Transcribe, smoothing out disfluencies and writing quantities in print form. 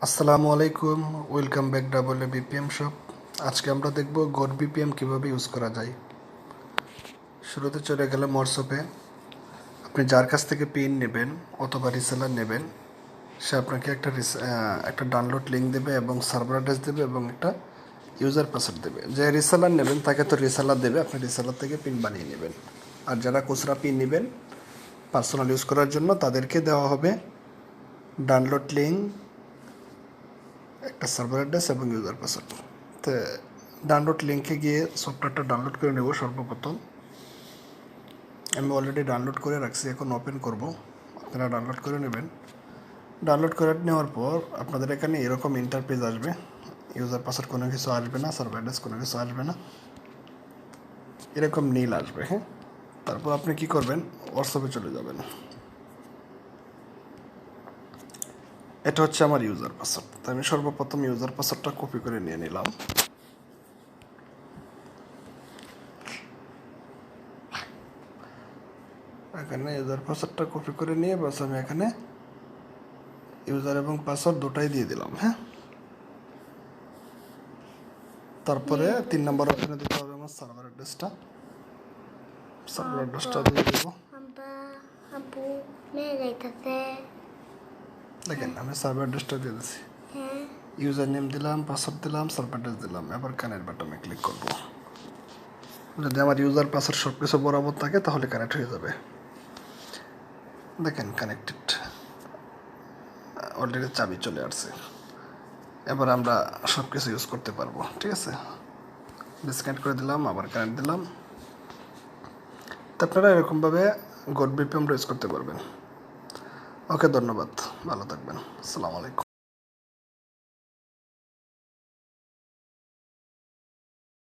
আসসালামু আলাইকুম, welcome back double BPM shop. আজকে আমরা দেখব গোড বিপিএম কীভাবে ইউজ করা যায়। শুরুতে চলে গেলাম হোয়াটসঅ্যাপে। আপনি যার কাছ থেকে পিন নেবেন অথবা রিসেলার নেবেন, সে আপনাকে একটা ডাউনলোড লিঙ্ক দেবে এবং সার্ভার অ্যাড্রেস দেবে এবং একটা ইউজার পাসওয়ার্ড দেবে। যে রিসেলার নেবেন তাকে তো রিসেলার দেবে, আপনি রিসেলার থেকে পিন বানিয়ে নেবেন। আর যারা খুচরা পিন নেবেন পার্সোনাল ইউজ করার জন্য, তাদেরকে দেওয়া হবে ডাউনলোড লিঙ্ক, একটা সার্ভার অ্যাড্রেস এবং ইউজার পাসওয়ার্ড। তো ডাউনলোড লিঙ্কে গিয়ে সফটওয়্যারটা ডাউনলোড করে নেব। সর্বপ্রথম আমি অলরেডি ডাউনলোড করে রাখছি, এখন ওপেন করব। আপনারা ডাউনলোড করে নেবেন। ডাউনলোড করে নেওয়ার পর আপনাদের এখানে এরকম ইন্টারপেজ আসবে। ইউজার পাসওয়ার্ড কোনো কিছু আসবে না, সার্ভার অ্যাড্রেস কোনো কিছু আসবে না, এরকম নীল আসবে। হ্যাঁ, তারপর আপনি কি করবেন, হোয়াটসঅ্যাপে চলে যাবেন। এটা হচ্ছে আমার ইউজার পাসওয়ার্ড। তো আমি সর্বপ্রথম ইউজার পাসওয়ার্ডটা কপি করে নিয়ে নিলাম। এখানে ইউজার পাসওয়ার্ডটা কপি করে নিয়ে বাস আমি এখানে ইউজার এবং পাসওয়ার্ড দুটাই দিয়ে দিলাম। হ্যাঁ, তারপরে 3 নম্বর অপশনে দিতে হবে আমার সার্ভার অ্যাড্রেসটা। সার্ভার অ্যাড্রেসটা দিয়ে দেব। দেখেন আমি সার্ভার অ্যাড্রেসটা দিয়ে দিচ্ছি। ইউজার নেম দিলাম, পাসওয়ার্ড দিলাম, সার্ভার অ্যাড্রেস দিলাম। এবার কানেক্ট বাটনে ক্লিক করব। যদি আমার ইউজার পাসওয়ার্ড সব কিছু বরাবর থাকে তাহলে কানেক্ট হয়ে যাবে। দেখেন কানেক্টেড, অলরেডি চাবি চলে আসছে। এবার আমরা সব কিছু ইউজ করতে পারবো। ঠিক আছে, ডিসকানেক্ট করে দিলাম, আবার কানেক্ট দিলাম। তো আপনারা এরকমভাবে গোড বিপিএম ইউজ করতে পারবেন। ওকে, ধন্যবাদ, ভালো থাকবেন, আসসালামু আলাইকুম।